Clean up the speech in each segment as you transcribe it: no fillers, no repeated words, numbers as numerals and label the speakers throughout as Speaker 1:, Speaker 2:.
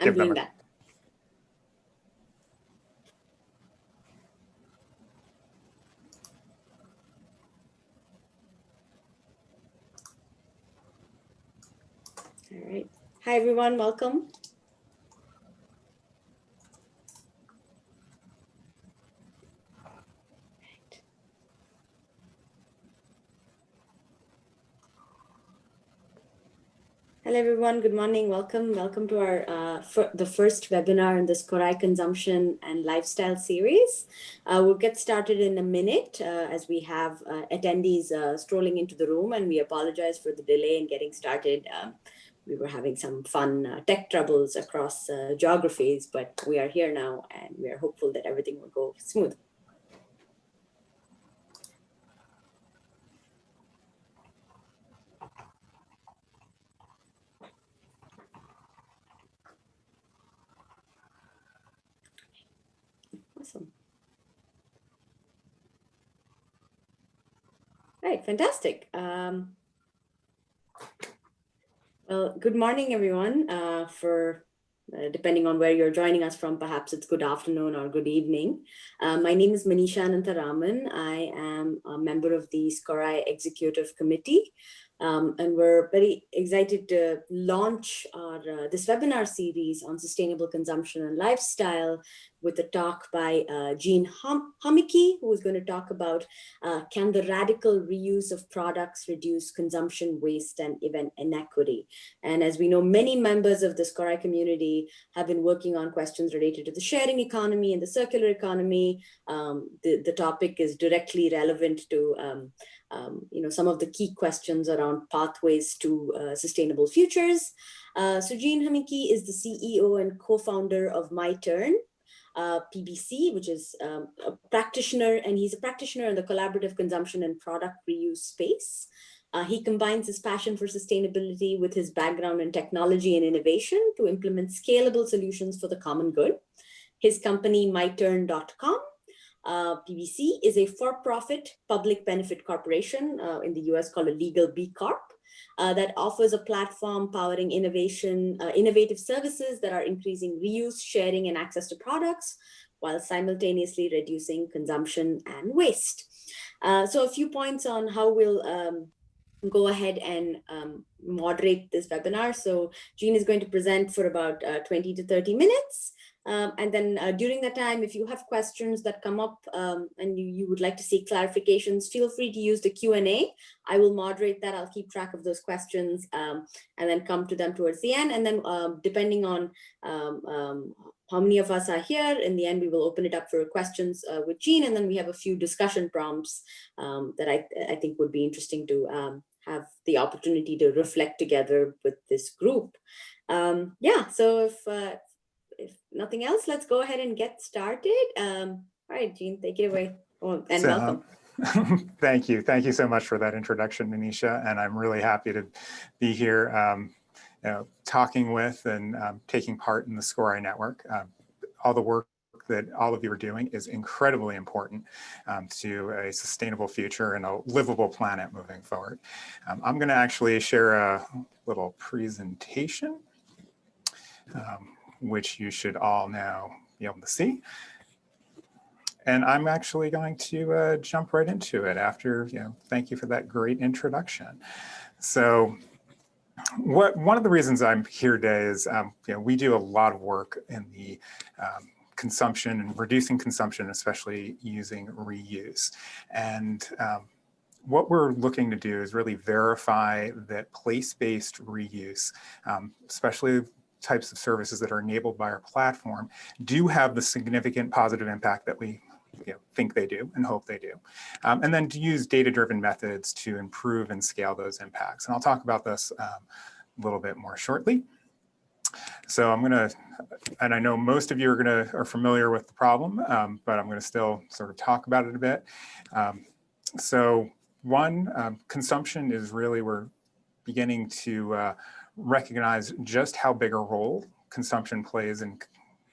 Speaker 1: I'm doing that. All right. Hi, everyone. Welcome. Hello, everyone. Good morning. Welcome. Welcome to our the first webinar in the SCORAI Consumption and Lifestyle series. We'll get started in a minute as we have attendees strolling into the room, and we apologize for the delay in getting started. We were having some fun tech troubles across geographies, but we are here now, and we are hopeful that everything will go smooth. Awesome. All right, fantastic. Well, good morning, everyone. Depending on where you're joining us from, perhaps it's good afternoon or good evening. My name is Manisha Anantaraman. I am a member of the SCORAI Executive Committee. And we're very excited to launch our, this webinar series on sustainable consumption and lifestyle with a talk by Jean Homicki, who is going to talk about can the radical reuse of products reduce consumption, waste, and even inequity. And as we know, many members of the SCORAI community have been working on questions related to the sharing economy and the circular economy. The topic is directly relevant to some of the key questions around pathways to sustainable futures. So Jean Homicki is the CEO and co-founder of My Turn, PBC, which is a practitioner, and he's a practitioner in the collaborative consumption and product reuse space. He combines his passion for sustainability with his background in technology and innovation to implement scalable solutions for the common good. His company, myturn.com, PBC, is a for-profit public benefit corporation in the US called a legal B Corp that offers a platform powering innovative services that are increasing reuse, sharing, and access to products while simultaneously reducing consumption and waste. So a few points on how we'll go ahead and moderate this webinar. So Jean is going to present for about 20 to 30 minutes. And then during that time, if you have questions that come up and you would like to seek clarifications, feel free to use the Q&A. I will moderate that. I'll keep track of those questions and then come to them towards the end. And then depending on how many of us are here, in the end, we will open it up for questions with Jean. And then we have a few discussion prompts that I think would be interesting to have the opportunity to reflect together with this group. Yeah, so if nothing else, let's go ahead and get started. All right, Jean, take it away. Oh, and welcome.
Speaker 2: Thank you. Thank you so much for that introduction, Manisha. And I'm really happy to be here talking with and taking part in the SCORAI network. All the work that all of you are doing is incredibly important to a sustainable future and a livable planet moving forward. I'm going to actually share a little presentation, which you should all now be able to see. And I'm actually going to jump right into it after, thank you for that great introduction. So one of the reasons I'm here today is, we do a lot of work in the consumption and reducing consumption, especially using reuse. And what we're looking to do is really verify that place-based reuse, especially types of services that are enabled by our platform, do have the significant positive impact that we think they do and hope they do. And then to use data-driven methods to improve and scale those impacts. And I'll talk about this a little bit more shortly. So I'm gonna, and I know most of you are familiar with the problem, but I'm gonna still sort of talk about it a bit. Consumption is really, we're beginning to recognize just how big a role consumption plays in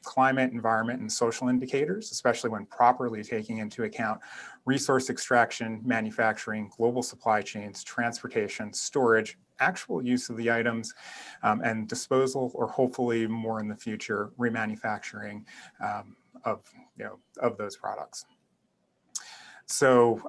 Speaker 2: climate, environment, and social indicators, especially when properly taking into account resource extraction, manufacturing, global supply chains, transportation, storage, actual use of the items and disposal, or hopefully more in the future, remanufacturing of those products. So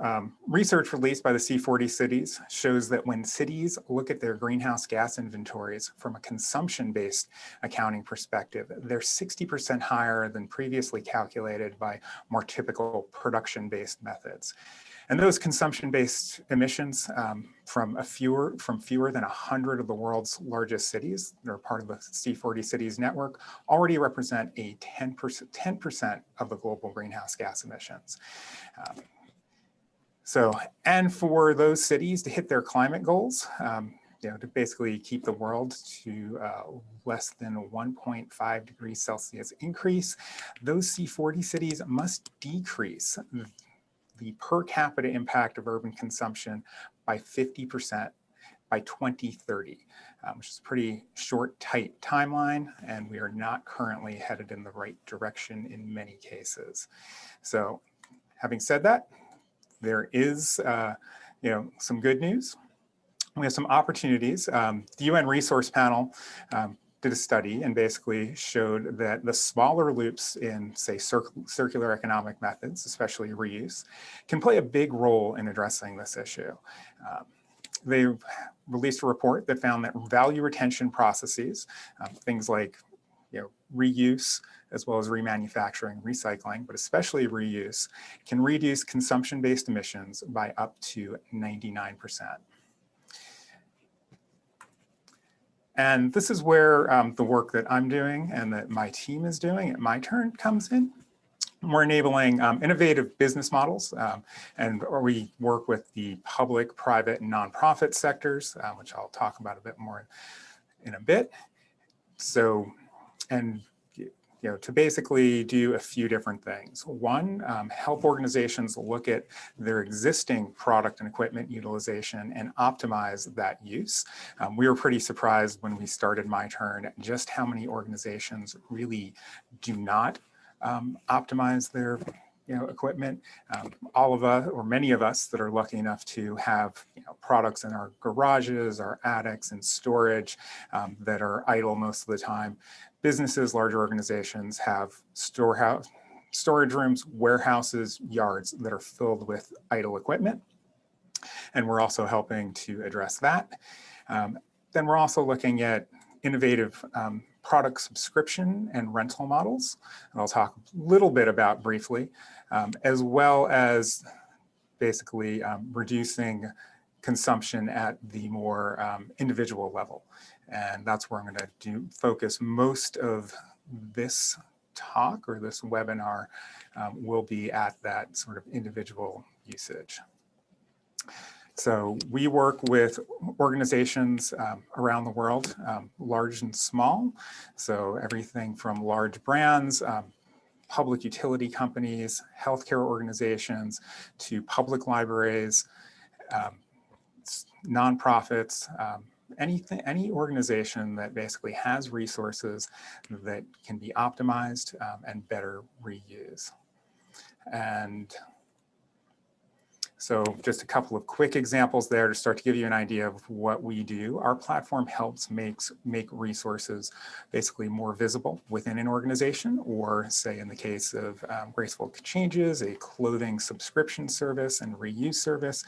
Speaker 2: research released by the C40 cities shows that when cities look at their greenhouse gas inventories from a consumption-based accounting perspective, they're 60% higher than previously calculated by more typical production-based methods. And those consumption-based emissions from fewer than 100 of the world's largest cities that are part of the C40 cities network already represent a 10% of the global greenhouse gas emissions. And for those cities to hit their climate goals, to basically keep the world to less than 1.5 degrees Celsius increase, those C40 cities must decrease the per capita impact of urban consumption by 50% by 2030, which is a pretty short, tight timeline, and we are not currently headed in the right direction in many cases. So having said that, there is some good news. We have some opportunities. The UN Resource Panel did a study and basically showed that the smaller loops in, say, circular economic methods, especially reuse, can play a big role in addressing this issue. They released a report that found that value retention processes, things like reuse, as well as remanufacturing, recycling, but especially reuse, can reduce consumption-based emissions by up to 99%. And this is where the work that I'm doing and that my team is doing at My Turn comes in. We're enabling innovative business models, and we work with the public, private, and nonprofit sectors, which I'll talk about a bit more in a bit. So, and to basically do a few different things. One, help organizations look at their existing product and equipment utilization and optimize that use. We were pretty surprised when we started My Turn just how many organizations really do not optimize their equipment. All of us, or many of us that are lucky enough to have products in our garages, our attics, and storage that are idle most of the time. Businesses, larger organizations have storage rooms, warehouses, yards that are filled with idle equipment. And we're also helping to address that. Then we're also looking at innovative product subscription and rental models, and I'll talk a little bit about briefly, as well as basically reducing consumption at the more individual level. And that's where I'm going to focus most of this talk or this webinar will be at that sort of individual usage. So we work with organizations around the world, large and small. So everything from large brands, public utility companies, healthcare organizations, to public libraries, nonprofits, any organization that basically has resources that can be optimized and better reused. And so just a couple of quick examples there to start to give you an idea of what we do. Our platform helps make resources basically more visible within an organization, or say in the case of Graceful Changes, a clothing subscription service and reuse service.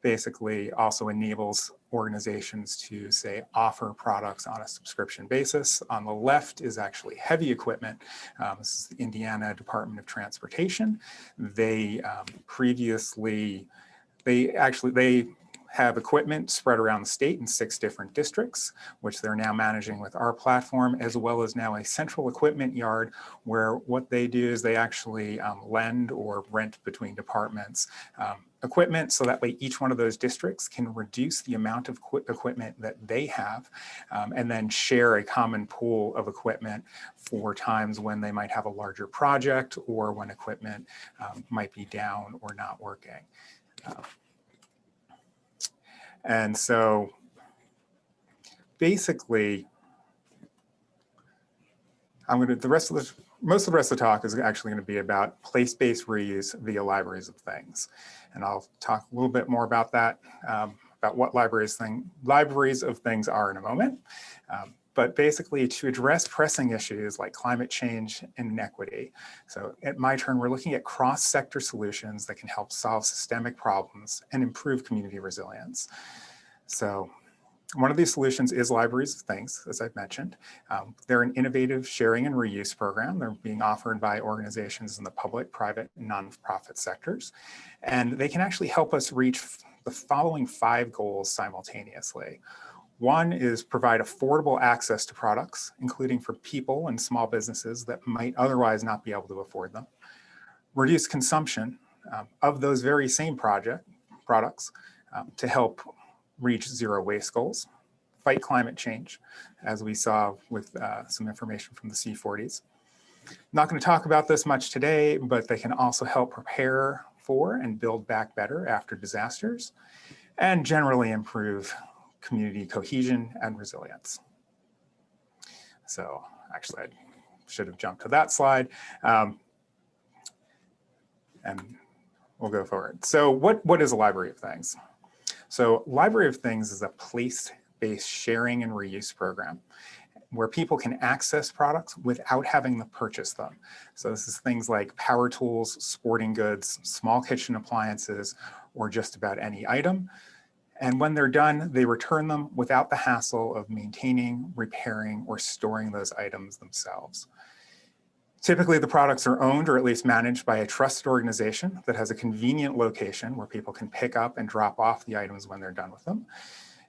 Speaker 2: Basically also enables organizations to, say, offer products on a subscription basis. On the left is actually heavy equipment. This is the Indiana Department of Transportation. They they have equipment spread around the state in 6 different districts, which they're now managing with our platform, as well as now a central equipment yard where what they do is they actually lend or rent between departments equipment, so that way each one of those districts can reduce the amount of equipment that they have and then share a common pool of equipment for times when they might have a larger project or when equipment might be down or not working. And so basically, most of the rest of the talk is actually going to be about place-based reuse via libraries of things. And I'll talk a little bit more about that about what libraries of things are in a moment. But basically to address pressing issues like climate change and inequity. So at My Turn, we're looking at cross-sector solutions that can help solve systemic problems and improve community resilience. So one of these solutions is libraries of things, as I've mentioned. They're an innovative sharing and reuse program. They're being offered by organizations in the public, private, and nonprofit sectors. And they can actually help us reach the following 5 goals simultaneously. One is provide affordable access to products, including for people and small businesses that might otherwise not be able to afford them. Reduce consumption of those very same products to help reach zero waste goals. Fight climate change, as we saw with some information from the C40s. Not going to talk about this much today, but they can also help prepare for and build back better after disasters, and generally improve community cohesion and resilience. So actually, I should have jumped to that slide. And we'll go forward. So what is a library of things? So Library of Things is a place-based sharing and reuse program where people can access products without having to purchase them. So this is things like power tools, sporting goods, small kitchen appliances, or just about any item. And when they're done, they return them without the hassle of maintaining, repairing, or storing those items themselves. Typically, the products are owned or at least managed by a trusted organization that has a convenient location where people can pick up and drop off the items when they're done with them.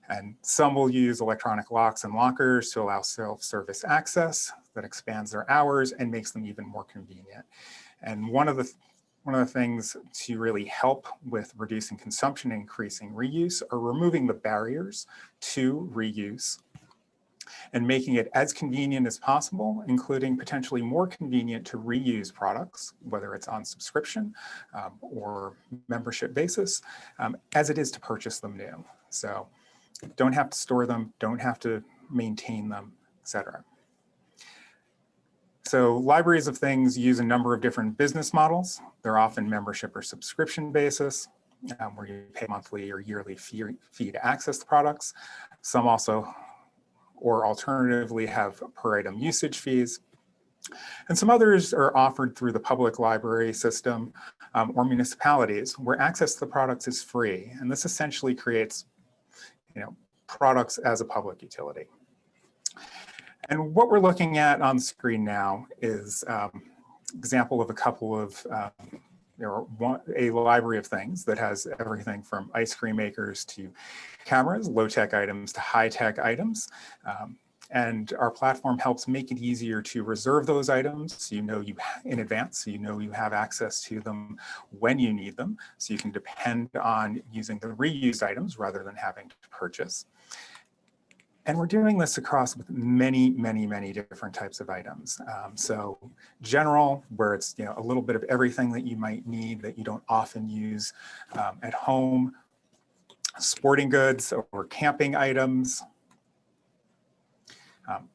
Speaker 2: And some will use electronic locks and lockers to allow self-service access that expands their hours and makes them even more convenient. And one of the things to really help with reducing consumption and increasing reuse are removing the barriers to reuse and making it as convenient as possible, including potentially more convenient to reuse products, whether it's on subscription or membership basis, as it is to purchase them new. So don't have to store them, don't have to maintain them, etc. So libraries of things use a number of different business models. They're often membership or subscription basis, where you pay monthly or yearly fee to access the products. Some also, or alternatively, have per item usage fees. And some others are offered through the public library system or municipalities where access to the products is free. And this essentially creates, products as a public utility. And what we're looking at on the screen now is example of a couple of, a library of things that has everything from ice cream makers to cameras, low-tech items to high-tech items. And our platform helps make it easier to reserve those items so you in advance, so you have access to them when you need them, so you can depend on using the reused items rather than having to purchase. And we're doing this across with many, many, many different types of items. So general, where it's a little bit of everything that you might need that you don't often use at home, sporting goods or camping items,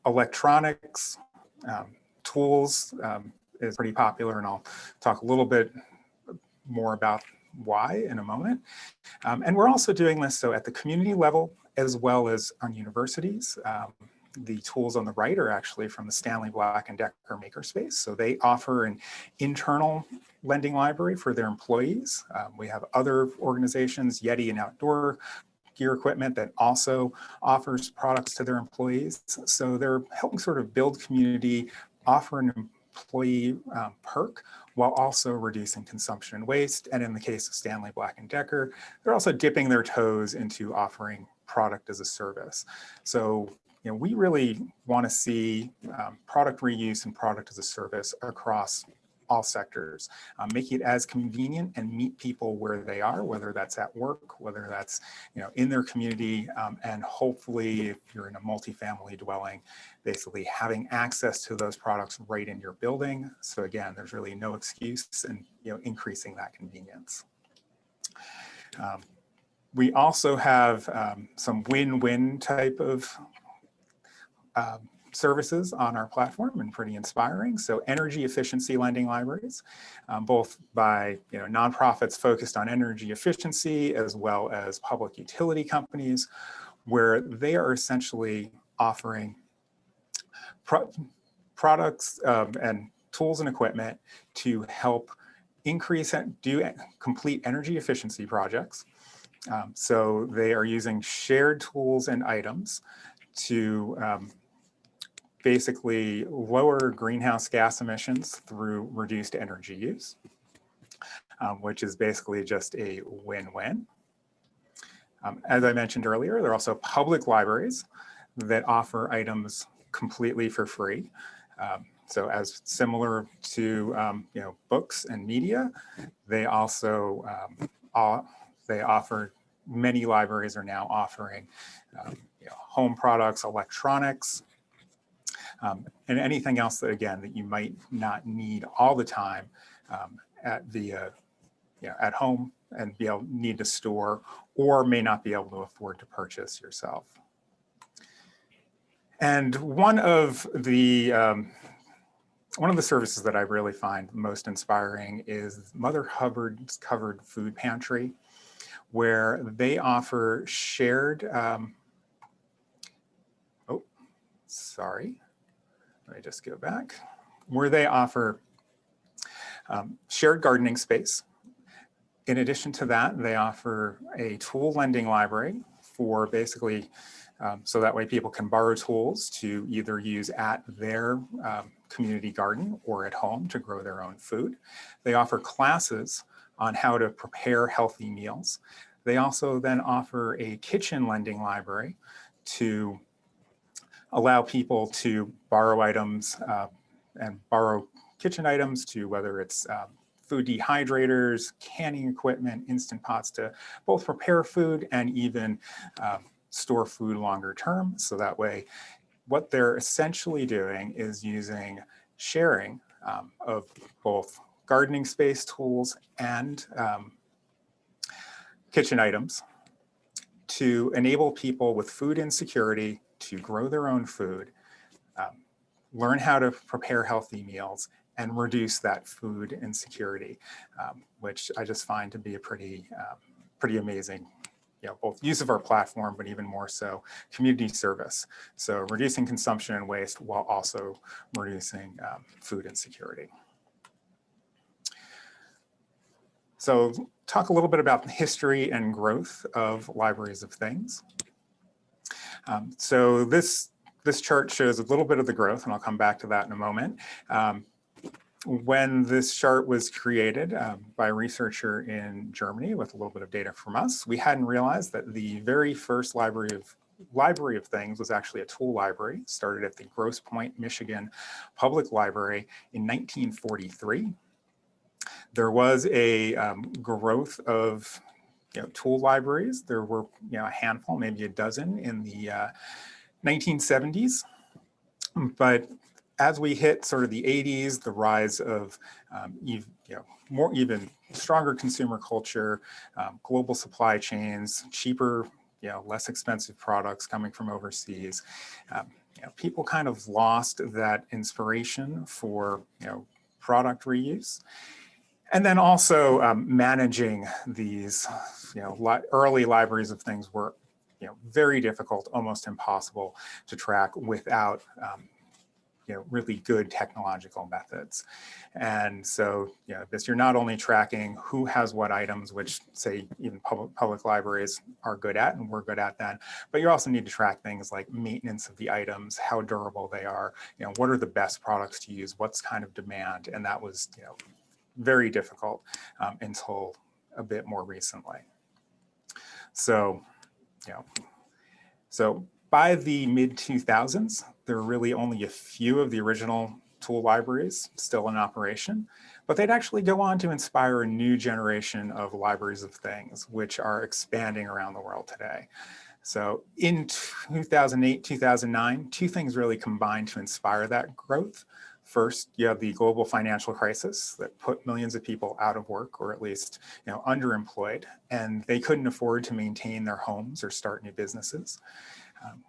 Speaker 2: electronics, tools is pretty popular, and I'll talk a little bit more about why in a moment. And we're also doing this so at the community level as well as on universities. The tools on the right are actually from the Stanley Black & Decker Makerspace. So they offer an internal lending library for their employees. We have other organizations, Yeti and Outdoor Gear Equipment, that also offers products to their employees. So they're helping sort of build community, offer an employee perk while also reducing consumption and waste. And in the case of Stanley Black & Decker, they're also dipping their toes into offering product as a service. So we really want to see product reuse and product as a service across all sectors, making it as convenient and meet people where they are, whether that's at work, whether that's in their community, and hopefully if you're in a multifamily dwelling, basically having access to those products right in your building. So again, there's really no excuse in increasing that convenience. We also have some win-win type of services on our platform and pretty inspiring. So energy efficiency lending libraries, both by nonprofits focused on energy efficiency as well as public utility companies, where they are essentially offering products and tools and equipment to help increase and complete energy efficiency projects. So they are using shared tools and items to basically lower greenhouse gas emissions through reduced energy use, which is basically just a win-win. As I mentioned earlier, there are also public libraries that offer items completely for free. So as similar to books and media, they also they offer, many libraries are now offering home products, electronics, and anything else that, again, that you might not need all the time at home and need to store, or may not be able to afford to purchase yourself. And one of the services that I really find most inspiring is Mother Hubbard's Covered Food Pantry, where they offer shared, let me just go back, where they offer shared gardening space. In addition to that, they offer a tool lending library for basically, so that way people can borrow tools to either use at their community garden or at home to grow their own food. They offer classes on how to prepare healthy meals. They also then offer a kitchen lending library to allow people to borrow items and borrow kitchen items, to whether it's food dehydrators, canning equipment, Instant Pots, to both prepare food and even store food longer term. So that way, what they're essentially doing is using sharing of both gardening space tools and kitchen items to enable people with food insecurity to grow their own food, learn how to prepare healthy meals, and reduce that food insecurity, which I just find to be a pretty amazing, both use of our platform, but even more so community service. So reducing consumption and waste while also reducing food insecurity. So talk a little bit about the history and growth of libraries of things. So this chart shows a little bit of the growth, and I'll come back to that in a moment. When this chart was created by a researcher in Germany with a little bit of data from us, we hadn't realized that the very first library of things was actually a tool library. It started at the Grosse Pointe, Michigan Public Library in 1943. There was a growth of tool libraries. There were a handful, maybe a dozen in the 1970s, but as we hit sort of the 80s, the rise of even stronger consumer culture, global supply chains, cheaper, less expensive products coming from overseas, people kind of lost that inspiration for product reuse. And then also managing these early libraries of things were very difficult, almost impossible to track without really good technological methods. And so, you're not only tracking who has what items, which say even public libraries are good at and we're good at that, but you also need to track things like maintenance of the items, how durable they are, what are the best products to use, what's kind of demand. And that was, very difficult until a bit more recently. So, so by the mid-2000s, there were really only a few of the original tool libraries still in operation, but they'd actually go on to inspire a new generation of libraries of things, which are expanding around the world today. So in 2008, 2009, two things really combined to inspire that growth. First, you have the global financial crisis that put millions of people out of work, or at least underemployed, and they couldn't afford to maintain their homes or start new businesses.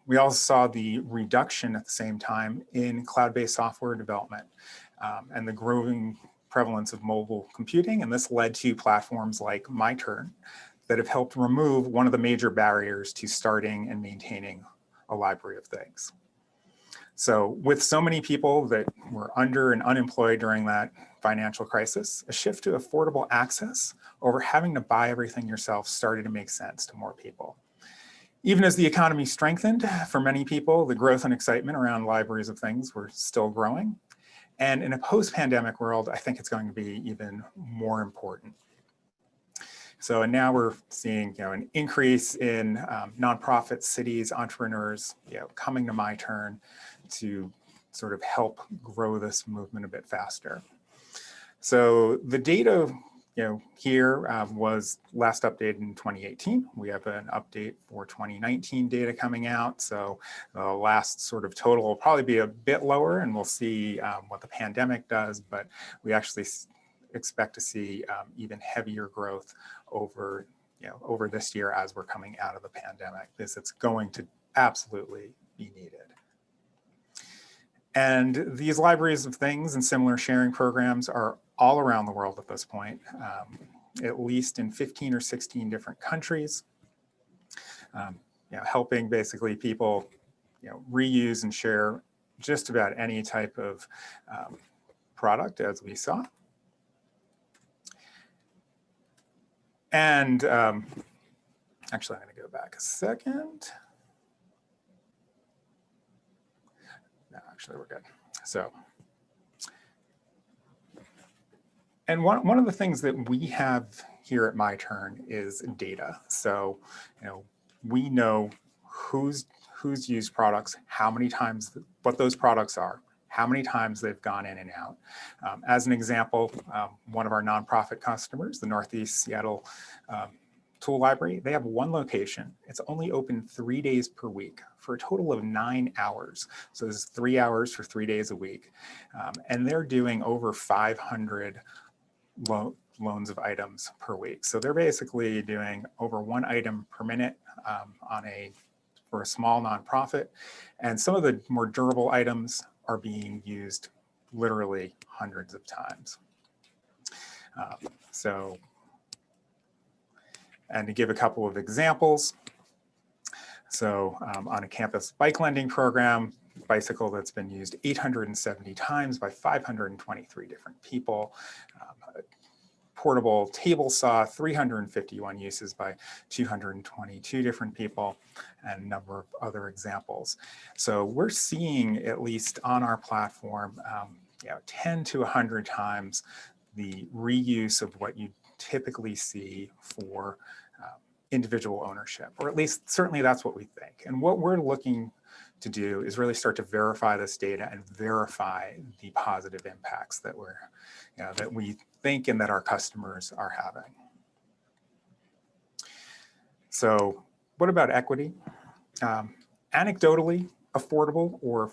Speaker 2: We also saw the reduction at the same time in cloud-based software development and the growing prevalence of mobile computing. And this led to platforms like MyTurn that have helped remove one of the major barriers to starting and maintaining a library of things. So with so many people that were under and unemployed during that financial crisis, a shift to affordable access over having to buy everything yourself started to make sense to more people. Even as the economy strengthened, for many people, the growth and excitement around libraries of things were still growing. And in a post-pandemic world, I think it's going to be even more important. So, and now we're seeing, an increase in nonprofits, cities, entrepreneurs, coming to MyTurn to sort of help grow this movement a bit faster. So the data, here was last updated in 2018. We have an update for 2019 data coming out. So the last sort of total will probably be a bit lower, and we'll see what the pandemic does, but we actually expect to see even heavier growth over, over this year as we're coming out of the pandemic. It's going to absolutely be needed. And these libraries of things and similar sharing programs are all around the world at this point, at least in 15 or 16 different countries, helping basically people, reuse and share just about any type of product, as we saw. And actually, I'm going to go back a second. No, actually, we're good. So, and one of the things that we have here at MyTurn is data. So, we know who's used products, how many times, what those products are, how many times they've gone in and out. As an example, one of our nonprofit customers, the Northeast Seattle Tool Library, they have one location. It's only open 3 days per week for a total of 9 hours. So this is 3 hours for 3 days a week. And they're doing over 500 loans of items per week. So they're basically doing over 1 item per minute for a small nonprofit. And some of the more durable items are being used literally hundreds of times. And to give a couple of examples, so on a campus bike lending program, bicycle that's been used 870 times by 523 different people. Portable table saw, 351 uses by 222 different people, and a number of other examples. So we're seeing, at least on our platform, 10 to 100 times the reuse of what you typically see for individual ownership, or at least certainly that's what we think. And what we're looking to do is really start to verify this data and verify the positive impacts that that we think and that our customers are having. So what about equity? Anecdotally, affordable or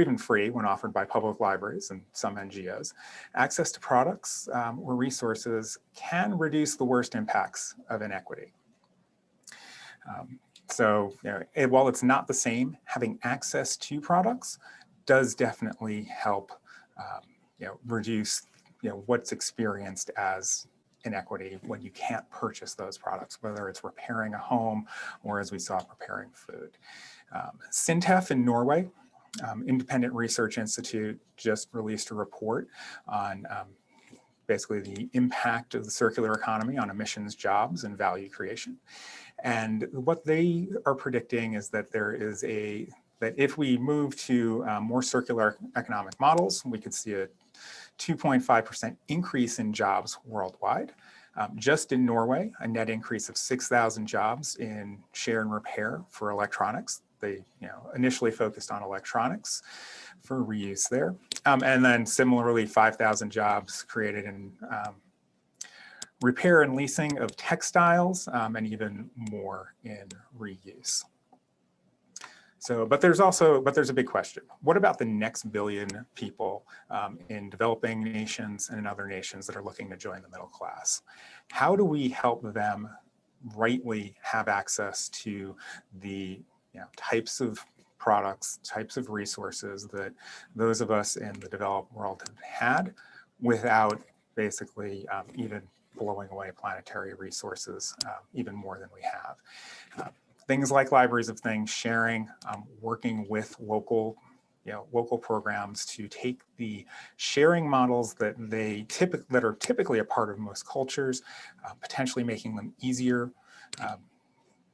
Speaker 2: even free when offered by public libraries and some NGOs, access to products or resources can reduce the worst impacts of inequity. So while it's not the same, having access to products does definitely help reduce what's experienced as inequity when you can't purchase those products, whether it's repairing a home or, as we saw, preparing food. SINTEF in Norway, Independent Research Institute, just released a report on basically the impact of the circular economy on emissions, jobs, and value creation. And what they are predicting is that that if we move to more circular economic models, we could see a 2.5% increase in jobs worldwide. Just in Norway, a net increase of 6,000 jobs in share and repair for electronics. They initially focused on electronics for reuse there. And then similarly, 5,000 jobs created in repair and leasing of textiles, and even more in reuse. So, but there's a big question. What about the next billion people in developing nations and in other nations that are looking to join the middle class? How do we help them rightly have access to the types of products, types of resources that those of us in the developed world have had without basically even blowing away planetary resources even more than we have. Things like libraries of things, sharing, working with local programs to take the sharing models that are typically a part of most cultures, potentially making them easier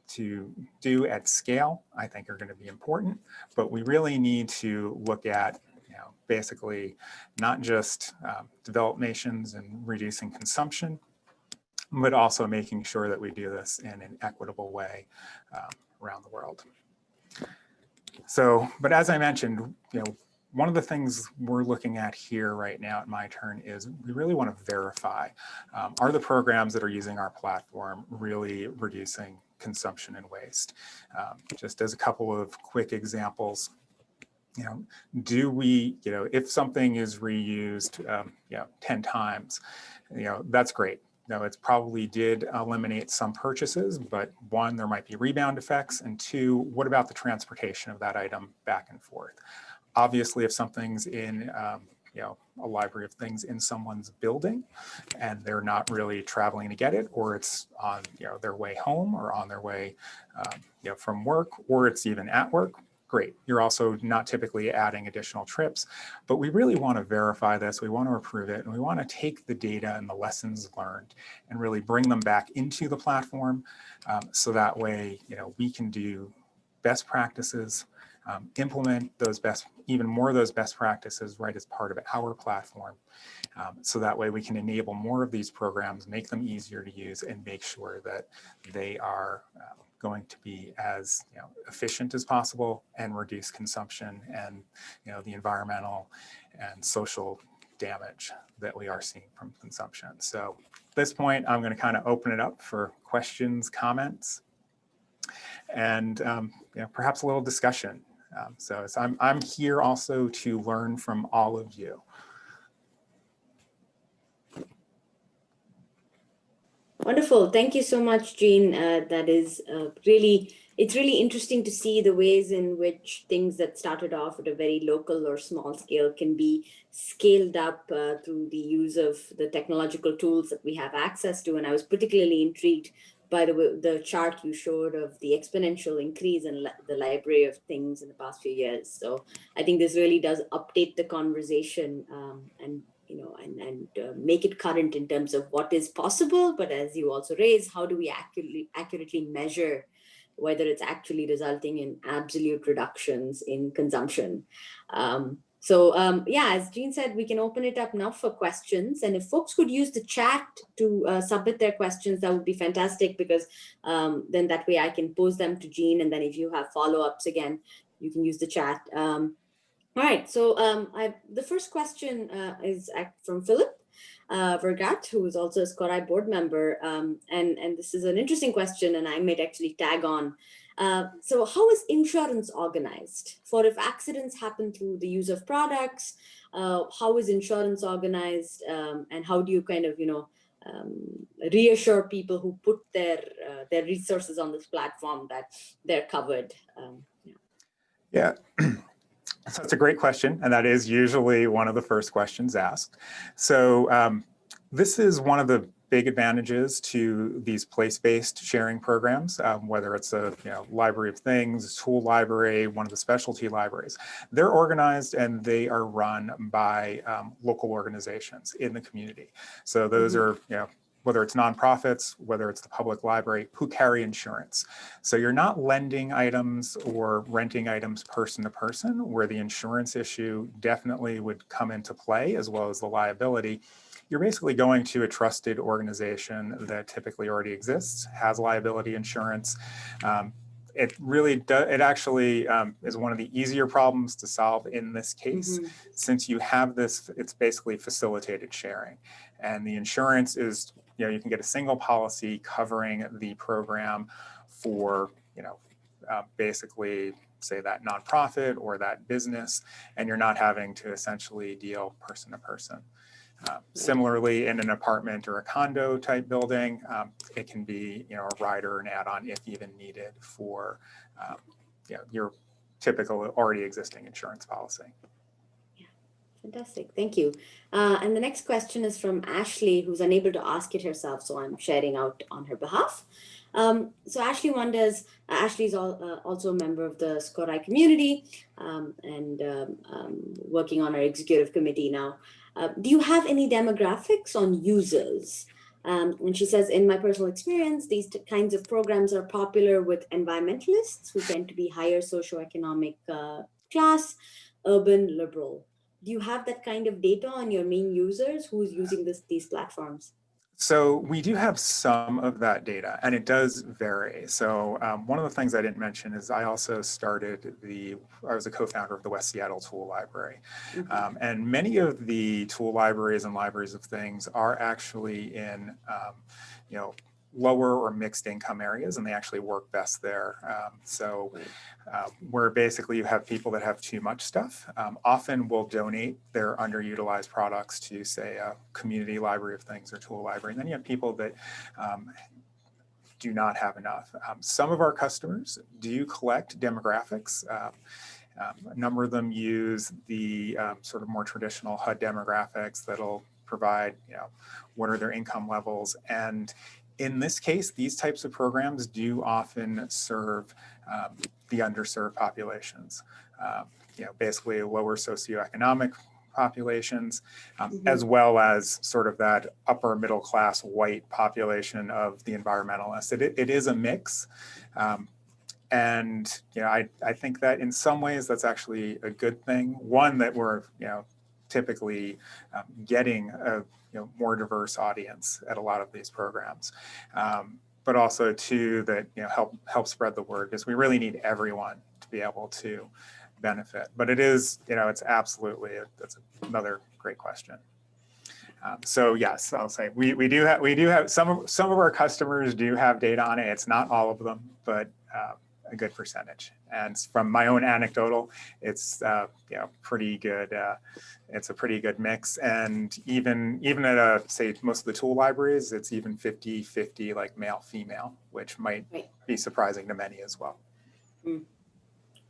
Speaker 2: to do at scale, I think are going to be important. But we really need to look at basically not just developed nations and reducing consumption, but also making sure that we do this in an equitable way around the world. So, but as I mentioned, one of the things we're looking at here right now at My Turn is we really want to verify, are the programs that are using our platform really reducing consumption and waste? Just as a couple of quick examples, do we, if something is reused, 10 times, that's great. Now, it probably did eliminate some purchases, but one, there might be rebound effects, and two, what about the transportation of that item back and forth? Obviously, if something's in a library of things in someone's building and they're not really traveling to get it, or it's on their way home or on their way from work, or it's even at work, great. You're also not typically adding additional trips, but we really want to verify this. We want to approve it, and we want to take the data and the lessons learned and really bring them back into the platform, so that way, we can do best practices, implement those even more of those best practices right as part of our platform. So that way we can enable more of these programs, make them easier to use, and make sure that they are going to be as efficient as possible and reduce consumption and the environmental and social damage that we are seeing from consumption. So at this point, I'm going to kind of open it up for questions, comments, and perhaps a little discussion. So I'm here also to learn from all of you.
Speaker 1: Wonderful. Thank you so much, Jean. That is it's really interesting to see the ways in which things that started off at a very local or small scale can be scaled up through the use of the technological tools that we have access to. And I was particularly intrigued by the chart you showed of the exponential increase in the library of things in the past few years. So I think this really does update the conversation and make it current in terms of what is possible, but as you also raise, how do we accurately measure whether it's actually resulting in absolute reductions in consumption? Yeah, as Jean said, we can open it up now for questions, and if folks could use the chat to submit their questions, that would be fantastic, because then that way I can pose them to Jean, and then if you have follow-ups, again, you can use the chat. All right, so the first question is from Philip Vergat, who is also a SCORAI board member, and this is an interesting question, and I might actually tag on. So how is insurance organized? For if accidents happen through the use of products, how is insurance organized, and how do you kind of, reassure people who put their resources on this platform that they're covered?
Speaker 2: Yeah. So that's a great question, and that is usually one of the first questions asked. So this is one of the big advantages to these place-based sharing programs, whether it's a library of things, tool library, one of the specialty libraries. They're organized and they are run by local organizations in the community. So those are, whether it's nonprofits, whether it's the public library, who carry insurance. So you're not lending items or renting items person to person, where the insurance issue definitely would come into play, as well as the liability. You're basically going to a trusted organization that typically already exists, has liability insurance. It really it actually is one of the easier problems to solve in this case, since you have this, it's basically facilitated sharing. And the insurance is, you can get a single policy covering the program for, basically say that nonprofit or that business, and you're not having to essentially deal person to person. Similarly, in an apartment or a condo type building, it can be, a rider or an add-on if even needed for your typical already existing insurance policy.
Speaker 1: Fantastic, thank you. And the next question is from Ashley, who's unable to ask it herself, so I'm sharing out on her behalf. So Ashley wonders, Ashley's also a member of the SCORAI community and working on our executive committee now. Do you have any demographics on users? And she says, in my personal experience, these kinds of programs are popular with environmentalists who tend to be higher socioeconomic class, urban, liberal. Do you have that kind of data on your main users who's using these platforms?
Speaker 2: So we do have some of that data, and it does vary. So one of the things I didn't mention is I also started I was a co-founder of the West Seattle Tool Library.
Speaker 1: Mm-hmm.
Speaker 2: And many of the tool libraries and libraries of things are actually in, lower or mixed income areas, and they actually work best there. Where basically you have people that have too much stuff, often will donate their underutilized products to, say, a community library of things or tool library. And then you have people that do not have enough. Some of our customers do collect demographics. A number of them use the sort of more traditional HUD demographics that'll provide, what are their income levels. And in this case, these types of programs do often serve the underserved populations, basically lower socioeconomic populations, as well as sort of that upper middle class white population of the environmentalists. It is a mix. And I think that in some ways that's actually a good thing. One, that we're typically getting a more diverse audience at a lot of these programs, but also two, that help spread the word, because we really need everyone to be able to benefit. But it is it's absolutely that's another great question. So yes, I'll say we do have some of our customers do have data on it. It's not all of them, but a good percentage. And from my own anecdotal, it's pretty good. It's a pretty good mix. And even at say most of the tool libraries, it's even 50-50, like male female, which might be surprising to many as well.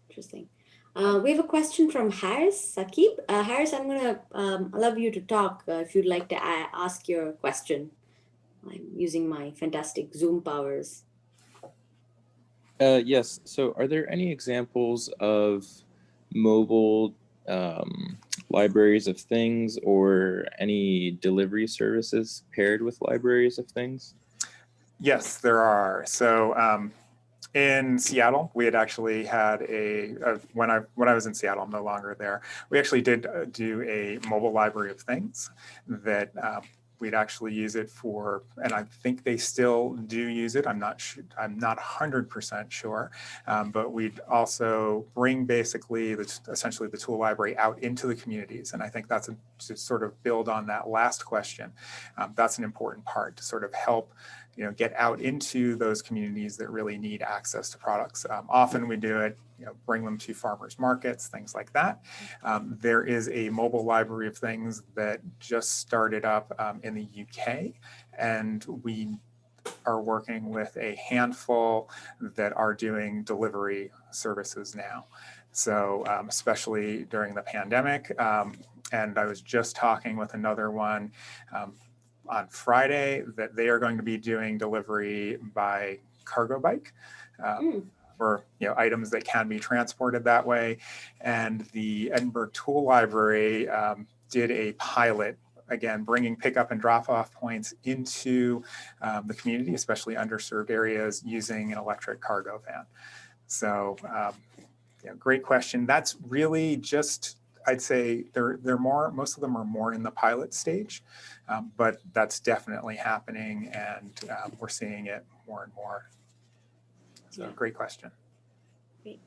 Speaker 1: Interesting. We have a question from Harris Sakib. Harris, I'm going to allow you to talk if you'd like to ask your question. I'm using my fantastic Zoom powers.
Speaker 3: Yes. So are there any examples of mobile libraries of things or any delivery services paired with libraries of things?
Speaker 2: Yes, there are. So in Seattle, we had actually had when I was in Seattle, I'm no longer there. We actually did do a mobile library of things that we'd actually use it for, and I think they still do use it. I'm not 100% sure, but we'd also bring basically essentially the tool library out into the communities. And I think that's to sort of build on that last question. That's an important part, to sort of help get out into those communities that really need access to products. Often we do it, bring them to farmers markets, things like that. There is a mobile library of things that just started up in the UK, and we are working with a handful that are doing delivery services now. So especially during the pandemic, and I was just talking with another one on Friday that they are going to be doing delivery by cargo bike for items that can be transported that way. And the Edinburgh Tool Library did a pilot, again, bringing pickup and drop-off points into the community, especially underserved areas, using an electric cargo van. So great question. That's really just, I'd say most of them are more in the pilot stage, but that's definitely happening, and we're seeing it more and more. So great question.
Speaker 1: Great.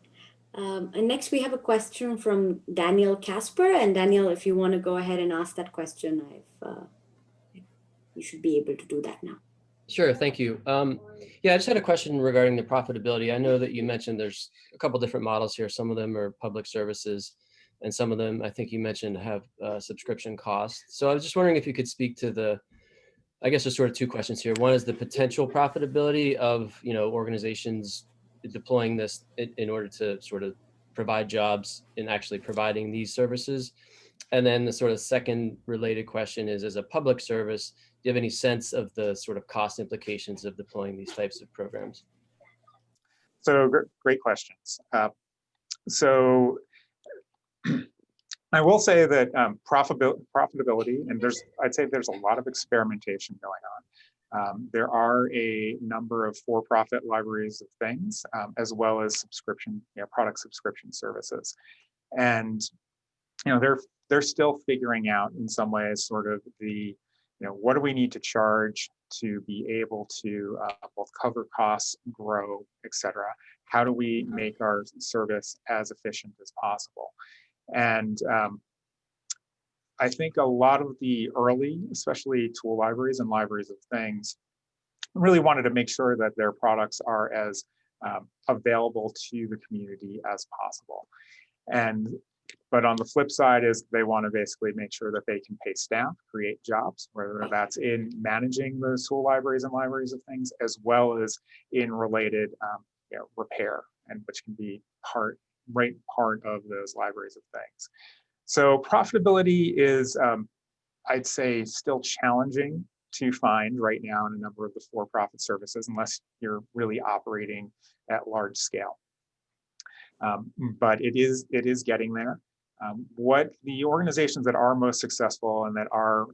Speaker 1: And next we have a question from Daniel Casper. And Daniel, if you want to go ahead and ask that question, you should be able to do that now.
Speaker 4: Sure, thank you. Yeah, I just had a question regarding the profitability. I know that you mentioned there's a couple different models here. Some of them are public services, and some of them, I think you mentioned, have subscription costs. So I was just wondering if you could speak to I guess there's sort of two questions here. One is the potential profitability of organizations deploying this in order to sort of provide jobs in actually providing these services? And then the sort of second related question is, as a public service, do you have any sense of the sort of cost implications of deploying these types of programs?
Speaker 2: So great questions. So I will say that profitability, and I'd say there's a lot of experimentation going on. There are a number of for-profit libraries of things, as well as subscription, product subscription services, and they're still figuring out in some ways sort of the, what do we need to charge to be able to both cover costs, grow, et cetera. How do we make our service as efficient as possible? And I think a lot of the early, especially tool libraries and libraries of things, really wanted to make sure that their products are as available to the community as possible. But on the flip side is they want to basically make sure that they can pay staff, create jobs, whether that's in managing those tool libraries and libraries of things, as well as in related repair, and which can be part of those libraries of things. So profitability is, I'd say, still challenging to find right now in a number of the for-profit services, unless you're really operating at large scale. But it is getting there. What the organizations that are most successful and that are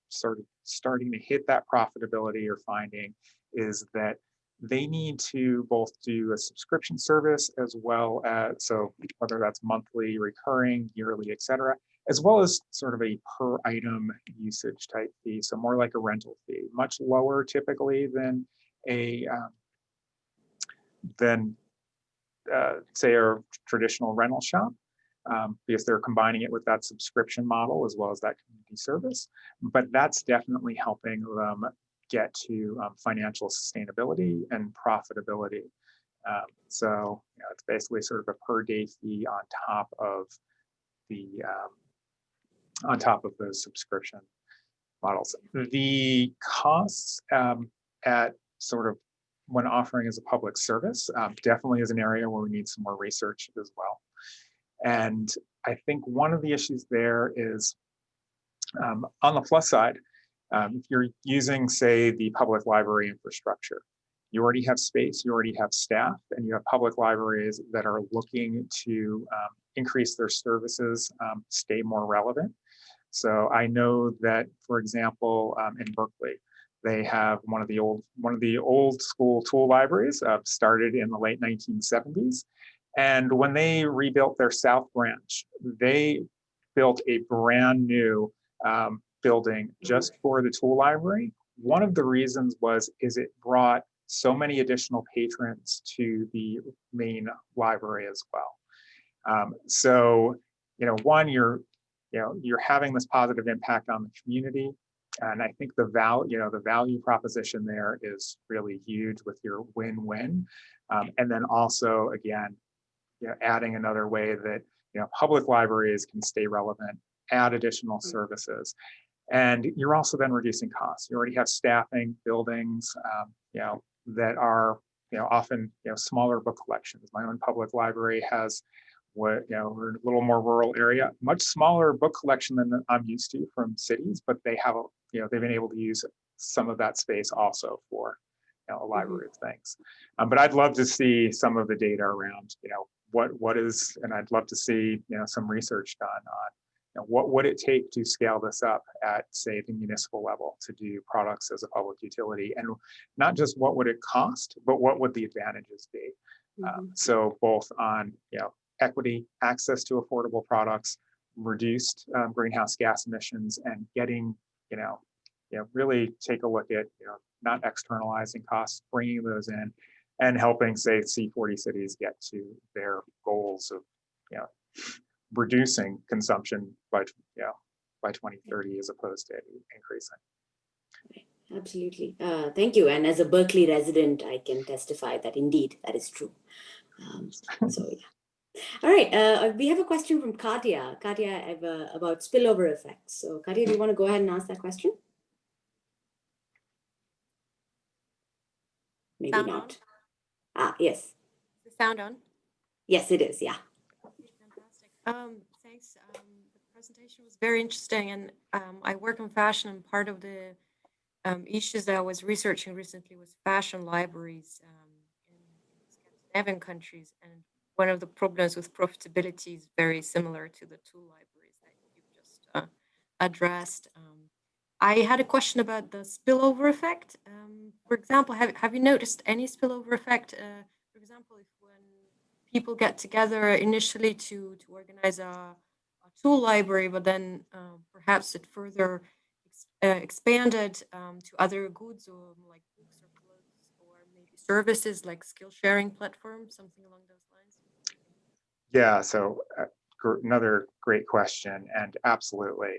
Speaker 2: sort of starting to hit that profitability are finding is that they need to both do a subscription service as well as, so whether that's monthly, recurring, yearly, et cetera, as well as sort of a per item usage type fee. So more like a rental fee, much lower typically than say a traditional rental shop, because they're combining it with that subscription model as well as that community service. But that's definitely helping them get to financial sustainability and profitability. So it's basically sort of a per day fee on top of those subscription models. The costs at sort of when offering as a public service definitely is an area where we need some more research as well. And I think one of the issues there is on the plus side, if you're using, say, the public library infrastructure, you already have space, you already have staff, and you have public libraries that are looking to increase their services, stay more relevant. So I know that, for example, in Berkeley, they have one of the old school tool libraries started in the late 1970s. And when they rebuilt their South Branch, they built a brand new building just for the tool library. One of the reasons is it brought so many additional patrons to the main library as well. So, one, you're having this positive impact on the community. And I think the value proposition there is really huge with your win-win. And then also, again, adding another way that public libraries can stay relevant, add additional services, and you're also then reducing costs. You already have staffing, buildings, that are often smaller book collections. My own public library has we're a little more rural area, much smaller book collection than I'm used to from cities, but they have they've been able to use some of that space also for a library of things. But I'd love to see some of the data around what is, and I'd love to see some research done on what would it take to scale this up at, say, the municipal level to do products as a public utility, and not just what would it cost, but what would the advantages be. So both on equity, access to affordable products, reduced greenhouse gas emissions, and getting really take a look at not externalizing costs, bringing those in, and helping, say, C40 cities get to their goals of reducing consumption by 2030 as opposed to increasing.
Speaker 1: Absolutely. Thank you. And as a Berkeley resident, I can testify that indeed that is true. So yeah. All right. We have a question from Katya. Katya, about spillover effects. So Katya, do you want to go ahead and ask that question? Maybe not. Yes.
Speaker 5: sound on?
Speaker 1: Yes, it is. Yeah.
Speaker 5: Okay, fantastic. Thanks. The presentation was very interesting, and I work in fashion, and part of the issues that I was researching recently was fashion libraries in Scandinavian countries, and one of the problems with profitability is very similar to the tool libraries that you've just addressed. I had a question about the spillover effect. For example, have you noticed any spillover effect? For example, if when people get together initially to organize a tool library, but then perhaps it further expanded to other goods or like books or clothes or maybe services like skill sharing platforms, something along those lines?
Speaker 2: Yeah, so another great question, and absolutely.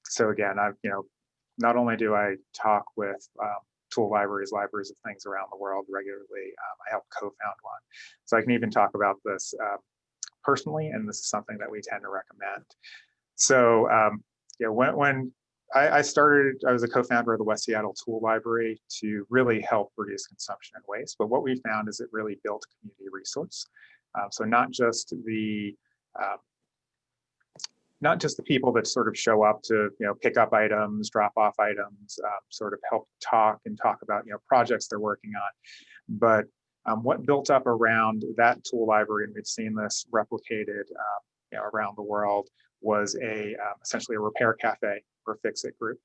Speaker 2: So again, not only do I talk with tool libraries of things around the world regularly, I help co-found one. So I can even talk about this personally, and this is something that we tend to recommend. So when I started, I was a co-founder of the West Seattle Tool Library to really help reduce consumption and waste. But what we found is it really built a community resource. So not just the people that sort of show up to pick up items, drop off items, sort of help talk about projects they're working on, but what built up around that tool library, and we've seen this replicated around the world, was essentially a repair cafe or fix-it group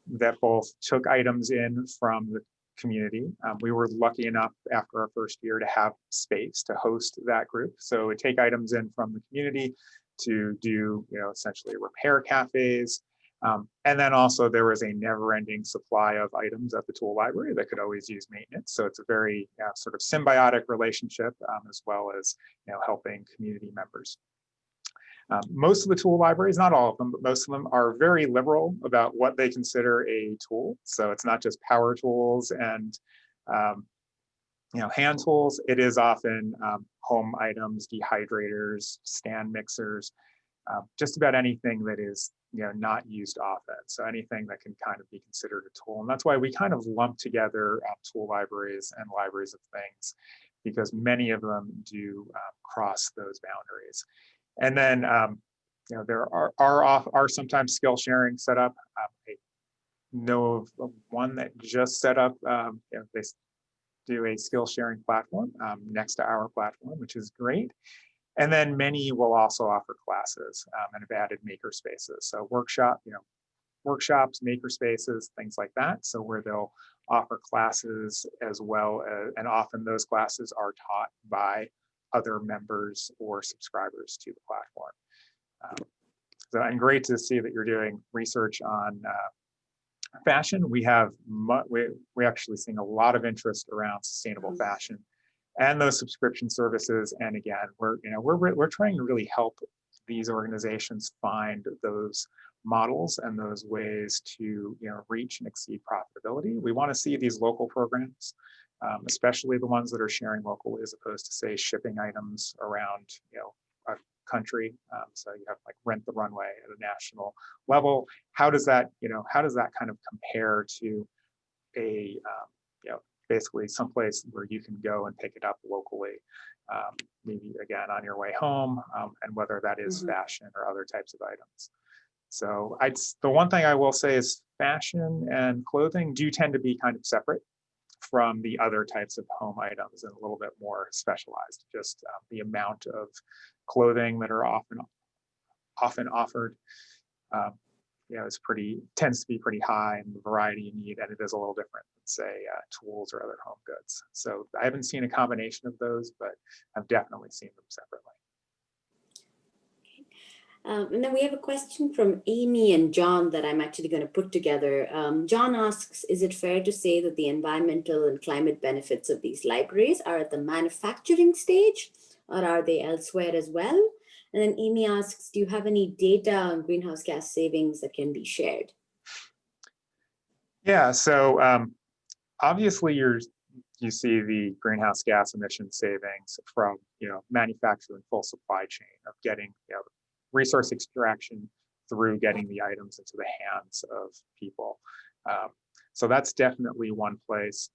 Speaker 2: that both took items in from the community. We were lucky enough after our first year to have space to host that group. So we take items in from the community to do essentially repair cafes. And then also there was a never-ending supply of items at the tool library that could always use maintenance. So it's a very sort of symbiotic relationship, as well as helping community members. Most of the tool libraries, not all of them, but most of them are very liberal about what they consider a tool. So it's not just power tools and hand tools. It is often home items, dehydrators, stand mixers, just about anything that is not used often. So anything that can kind of be considered a tool. And that's why we kind of lump together tool libraries and libraries of things, because many of them do cross those boundaries. And then there are sometimes skill sharing set up. I know of one that just set up, they do a skill sharing platform next to our platform, which is great. And then many will also offer classes and have added maker spaces. So workshops, maker spaces, things like that. So where they'll offer classes as well, and often those classes are taught by other members or subscribers to the platform. And great to see that you're doing research on fashion. We're actually seeing a lot of interest around sustainable fashion and those subscription services. And again, we're trying to really help these organizations find those models and those ways to reach and exceed profitability. We want to see these local programs, especially the ones that are sharing locally, as opposed to say shipping items around a country. So you have like Rent the Runway at a national level. How does that kind of compare to a basically someplace where you can go and pick it up locally, maybe again on your way home, and whether that is fashion or other types of items. So the one thing I will say is fashion and clothing do tend to be kind of separate from the other types of home items and a little bit more specialized. Just the amount of clothing that are often offered tends to be pretty high, and the variety you need, and it is a little different than say tools or other home goods. So I haven't seen a combination of those, but I've definitely seen them separately.
Speaker 1: And then we have a question from Amy and John that I'm actually going to put together. John asks, is it fair to say that the environmental and climate benefits of these libraries are at the manufacturing stage, or are they elsewhere as well? And then Amy asks, do you have any data on greenhouse gas savings that can be shared?
Speaker 2: Yeah, so obviously you see the greenhouse gas emission savings from manufacturing full supply chain of getting resource extraction through getting the items into the hands of people. So that's definitely one place.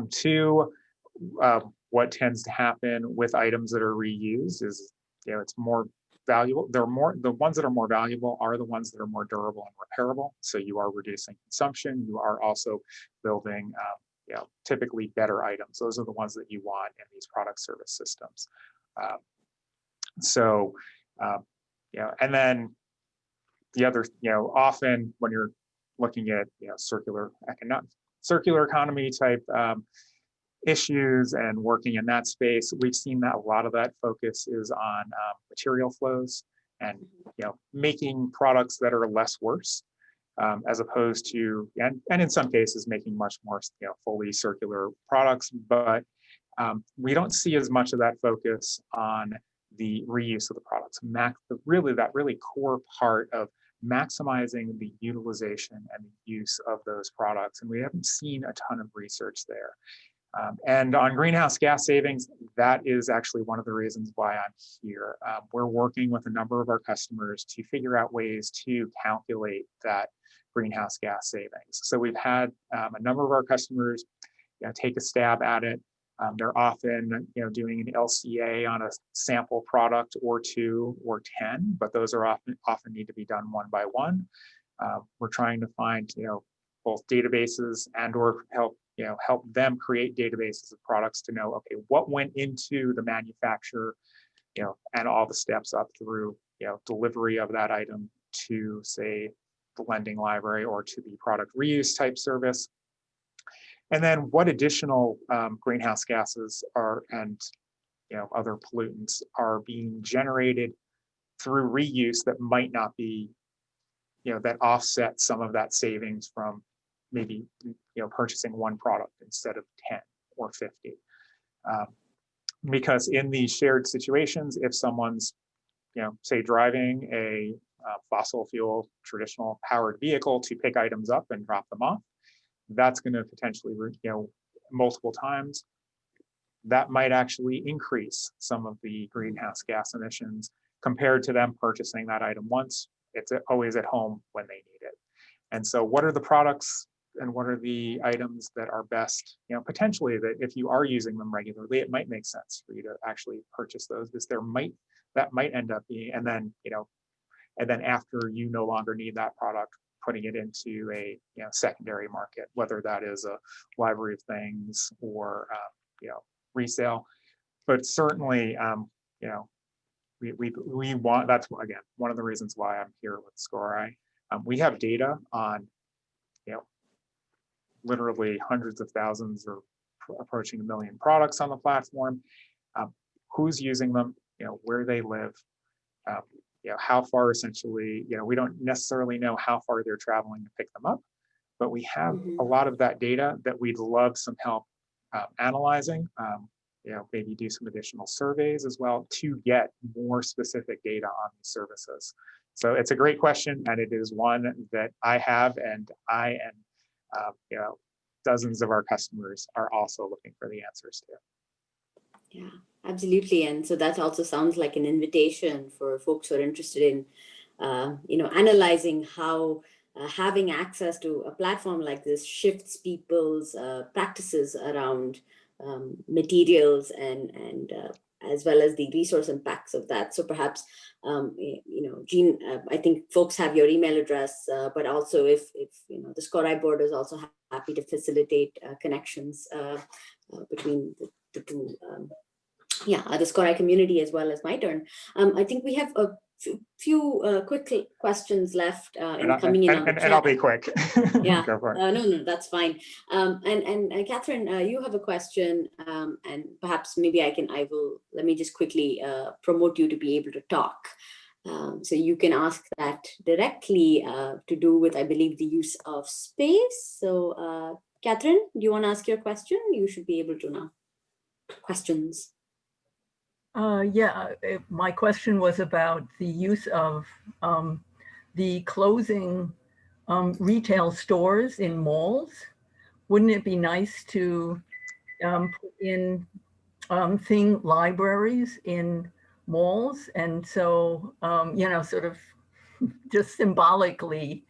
Speaker 2: Two, what tends to happen with items that are reused is, it's more valuable. The ones that are more valuable are the ones that are more durable and repairable. So you are reducing consumption. You are also building, typically better items. Those are the ones that you want in these product service systems. And then the other, often when you're looking at, circular economy type issues and working in that space, we've seen that a lot of that focus is on material flows and making products that are less worse, as opposed to, and in some cases making much more fully circular products. But we don't see as much of that focus on the reuse of the products. That really core part of maximizing the utilization and the use of those products, and we haven't seen a ton of research there. And on greenhouse gas savings, that is actually one of the reasons why I'm here. We're working with a number of our customers to figure out ways to calculate that greenhouse gas savings. So we've had a number of our customers take a stab at it. They're often doing an LCA on a sample product or 2 or 10, but those are often need to be done one by one. We're trying to find both databases and or help them create databases of products to know, okay, what went into the manufacturer, and all the steps up through, delivery of that item to, say, the lending library or to the product reuse type service. And then what additional greenhouse gases and other pollutants are being generated through reuse that might not be, that offset some of that savings from maybe purchasing one product instead of 10 or 50. Because in these shared situations, if someone's say driving a fossil fuel traditional powered vehicle to pick items up and drop them off, that's going to potentially multiple times, that might actually increase some of the greenhouse gas emissions compared to them purchasing that item once. It's always at home when they need it. And so what are the products and what are the items that are best, potentially that if you are using them regularly, it might make sense for you to actually purchase those, because that might end up being, and then after you no longer need that product, putting it into a secondary market, whether that is a library of things or resale. But certainly, we want, that's again one of the reasons why I'm here with SCORAI. We have data on literally hundreds of thousands or approaching 1 million products on the platform, who's using them, where they live, how far essentially, we don't necessarily know how far they're traveling to pick them up, but we have a lot of that data that we'd love some help analyzing, maybe do some additional surveys as well to get more specific data on these services. So it's a great question, and it is one that I have, and I and dozens of our customers are also looking for the answers to.
Speaker 1: Yeah, absolutely. And so that also sounds like an invitation for folks who are interested in, analyzing how having access to a platform like this shifts people's practices around materials and as well as the resource impacts of that. So perhaps, Jean, I think folks have your email address, but also if the SCORAI board is also happy to facilitate connections between the two, the SCORAI community as well as my turn. I think we have a few quick questions left coming in on the chat.
Speaker 2: And I'll be quick.
Speaker 1: Yeah,
Speaker 2: Go for it.
Speaker 1: no, that's fine. And Catherine, you have a question, and perhaps maybe let me just quickly promote you to be able to talk. So you can ask that directly to do with, I believe, the use of space. So Catherine, do you want to ask your question? You should be able to now. Questions.
Speaker 6: My question was about the use of the closing retail stores in malls. Wouldn't it be nice to put in libraries in malls, and so sort of just symbolically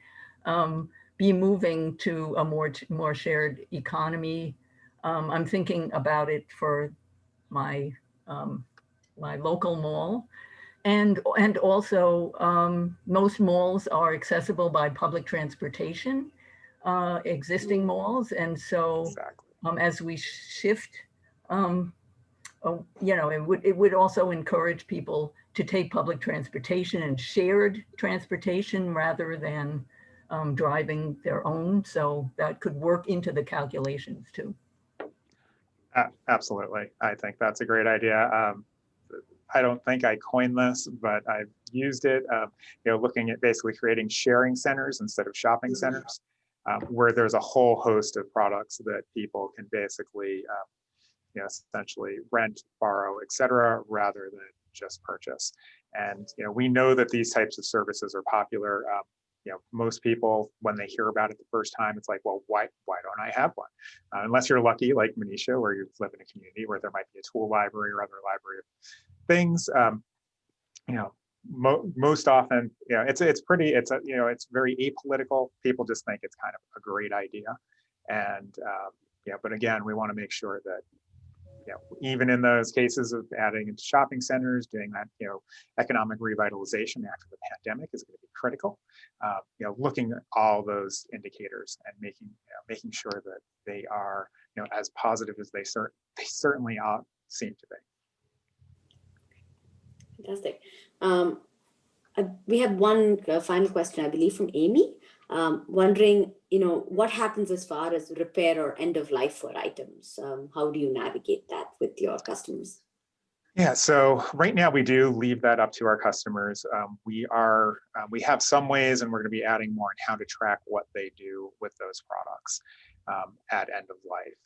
Speaker 6: be moving to a more shared economy I'm thinking about it for my my local mall. And also most malls are accessible by public transportation, existing malls. And so
Speaker 2: Exactly.
Speaker 6: as we shift, you know, it would also encourage people to take public transportation and shared transportation rather than driving their own. So that could work into the calculations too.
Speaker 2: Absolutely. I think that's a great idea. I don't think I coined this, but I've used it, you know, looking at basically creating sharing centers instead of shopping centers, where there's a whole host of products that people can basically, you know, essentially rent, borrow, et cetera, rather than just purchase. And, you know, we know that these types of services are popular. You know, most people, when they hear about it the first time, it's like, well, why don't I have one? Unless you're lucky, like Manisha, where you live in a community where there might be a tool library or other library of things. You know, most often, you know, it's pretty, you know, it's very apolitical. People just think it's kind of a great idea. And yeah, but again, we want to make sure that, you know, even in those cases of adding into shopping centers, doing that, you know, economic revitalization after the pandemic is going to be critical. You know, looking at all those indicators and making, you know, making sure that they are, you know, as positive as they certainly seem to be.
Speaker 1: Fantastic. We have one final question, I believe, from Amy, wondering, you know, what happens as far as repair or end of life for items? How do you navigate that with your customers?
Speaker 2: Yeah, so right now we do leave that up to our customers. We have some ways, and we're going to be adding more on how to track what they do with those products at end of life.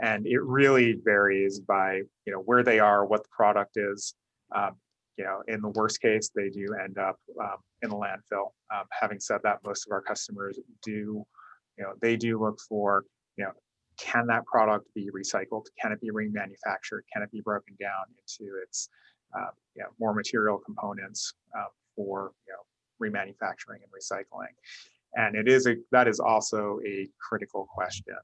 Speaker 2: And it really varies by, you know, where they are, what the product is. You know, in the worst case, they do end up in the landfill. Having said that, most of our customers do, you know, they do look for, you know, can that product be recycled? Can it be remanufactured? Can it be broken down into its, you know, more material components for, you know, remanufacturing and recycling? And that is also a critical question.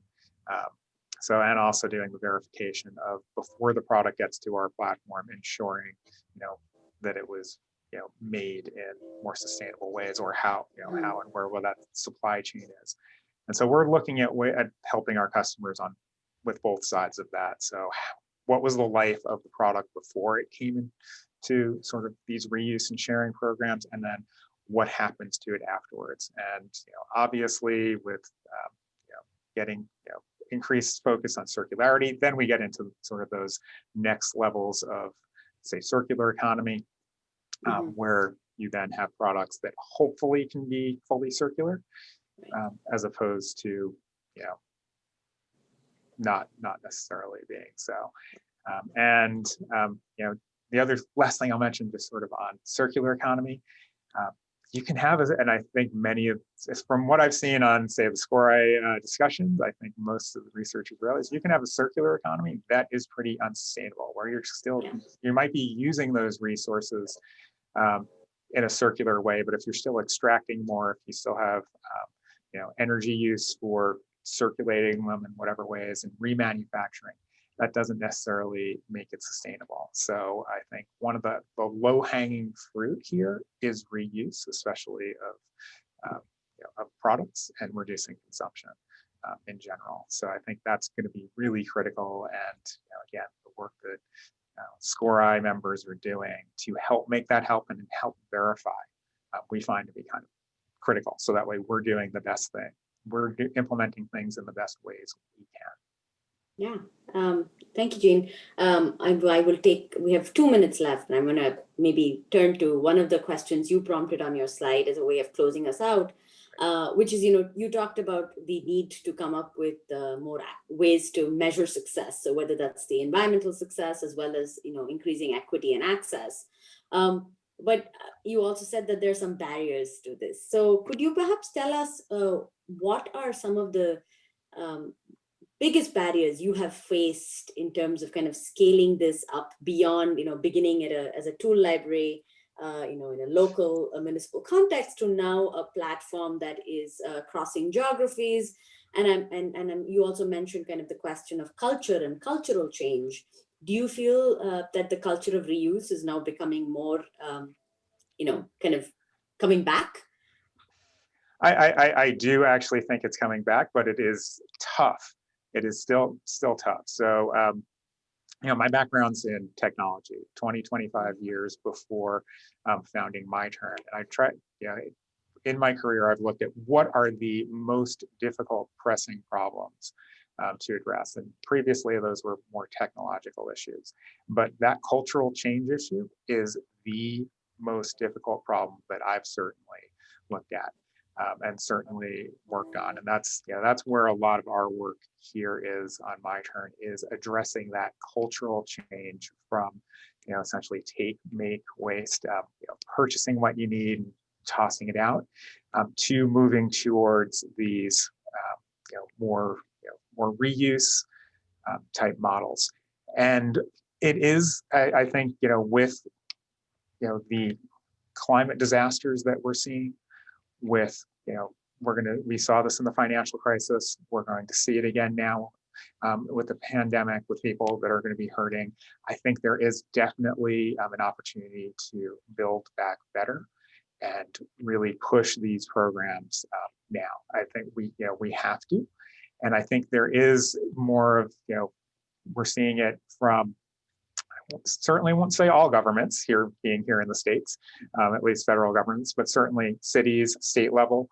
Speaker 2: So, and also doing the verification of before the product gets to our platform, ensuring, you know, that it was, you know, made in more sustainable ways, or how, you know, how and where that supply chain is. And so we're looking at helping our customers with both sides of that. So what was the life of the product before it came into sort of these reuse and sharing programs, and then what happens to it afterwards? And, you know, obviously with you know, getting, you know, increased focus on circularity, then we get into sort of those next levels of, say, circular economy, where you then have products that hopefully can be fully circular, as opposed to, you know, not necessarily being so. And you know, the other last thing I'll mention, just sort of on circular economy, you can have, and I think many of, from what I've seen on, say, the SCORAI discussions, I think most of the researchers realize you can have a circular economy that is pretty unsustainable, where you're still, you might be using those resources in a circular way, but if you're still extracting more, if you still have, you know, energy use for circulating them in whatever ways and remanufacturing, that doesn't necessarily make it sustainable. So I think one of the low-hanging fruit here is reuse, especially of, you know, of products, and reducing consumption in general. So I think that's going to be really critical. And, you know, again, the work that SCORAI members are doing to help make that happen and help verify, we find to be kind of critical. So that way we're doing the best thing. We're implementing things in the best ways we can.
Speaker 1: Yeah, thank you, Jane. I will take, we have 2 minutes left, and I'm going to maybe turn to one of the questions you prompted on your slide as a way of closing us out, which is, you know, you talked about the need to come up with more ways to measure success. So whether that's the environmental success as well as, you know, increasing equity and access. But you also said that there are some barriers to this. So could you perhaps tell us what are some of the biggest barriers you have faced in terms of kind of scaling this up beyond, you know, beginning as a tool library, you know, in a local municipal context, to now a platform that is crossing geographies, And you also mentioned kind of the question of culture and cultural change. Do you feel that the culture of reuse is now becoming more, kind of coming back?
Speaker 2: I do actually think it's coming back, but it is tough. It is still tough. So, my background's in technology, 25 years before founding My Turn. And I tried, in my career, I've looked at what are the most difficult pressing problems to address. And previously, those were more technological issues. But that cultural change issue is the most difficult problem that I've certainly looked at. And certainly worked on. And that's where a lot of our work here is on My Turn, is addressing that cultural change from, essentially take, make, waste, purchasing what you need, tossing it out, to moving towards these, more reuse type models. And it is, I think, with, the climate disasters that we're seeing, with, we saw this in the financial crisis. We're going to see it again now with the pandemic, with people that are going to be hurting. I think there is definitely an opportunity to build back better and really push these programs now. I think we have to. And I think there is more of, we're seeing it from, certainly won't say all governments being here in the States, at least federal governments, but certainly cities, state level.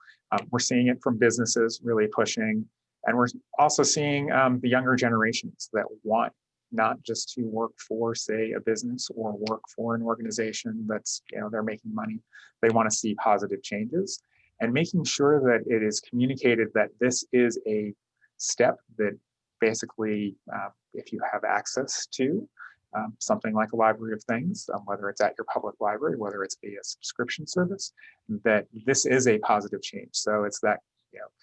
Speaker 2: We're seeing it from businesses really pushing. And we're also seeing the younger generations that want not just to work for, say, a business or work for an organization that's, they're making money. They want to see positive changes, and making sure that it is communicated that this is a step that basically, if you have access to, something like a library of things, whether it's at your public library, whether it's via subscription service, that this is a positive change. So it's that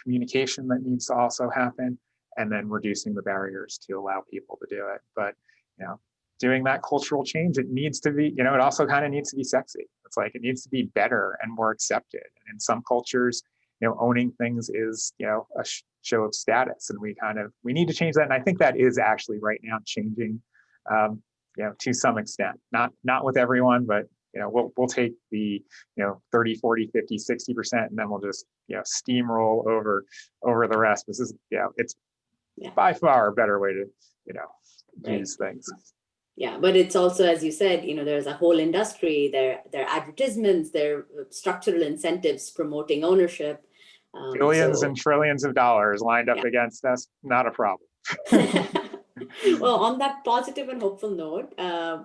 Speaker 2: communication that needs to also happen, and then reducing the barriers to allow people to do it. But doing that cultural change, it needs to be, it also kind of needs to be sexy. It's like it needs to be better and more accepted. And in some cultures, owning things is a show of status, and we need to change that. And I think that is actually right now changing. To some extent, not with everyone, but we'll take the 30, 40, 50, 60%, and then we'll just steamroll over the rest. This is it's by far a better way to use things.
Speaker 1: Yeah, but it's also, as you said, there's a whole industry. There are advertisements, there are structural incentives promoting ownership.
Speaker 2: Billions and trillions of dollars lined up against us, not a problem.
Speaker 1: Well, on that positive and hopeful note,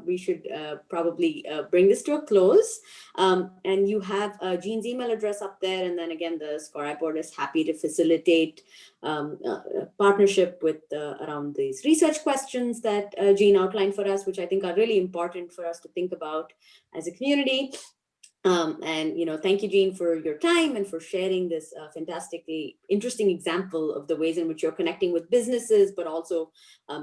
Speaker 1: we should probably bring this to a close. And you have Jean's email address up there. And then again, the SCORAI board is happy to facilitate partnership with around these research questions that Jean outlined for us, which I think are really important for us to think about as a community. And thank you, Jean, for your time and for sharing this fantastically interesting example of the ways in which you're connecting with businesses, but also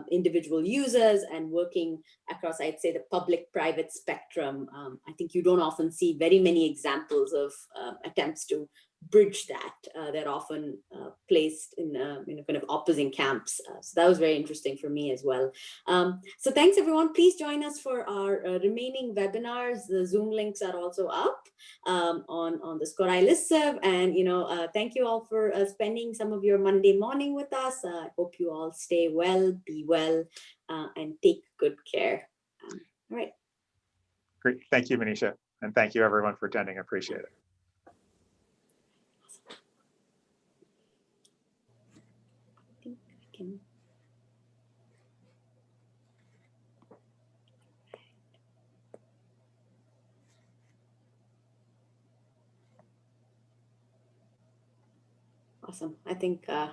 Speaker 1: individual users, and working across, I'd say, the public-private spectrum. I think you don't often see very many examples of attempts to bridge that. They're often placed in kind of opposing camps. So that was very interesting for me as well. So thanks, everyone. Please join us for our remaining webinars. The Zoom links are also up on the SCORAI listserv. And thank you all for spending some of your Monday morning with us. I hope you all stay well, be well, and take good care. All right.
Speaker 2: Great. Thank you, Manisha. And thank you, everyone, for attending. I appreciate it.
Speaker 1: Awesome. I think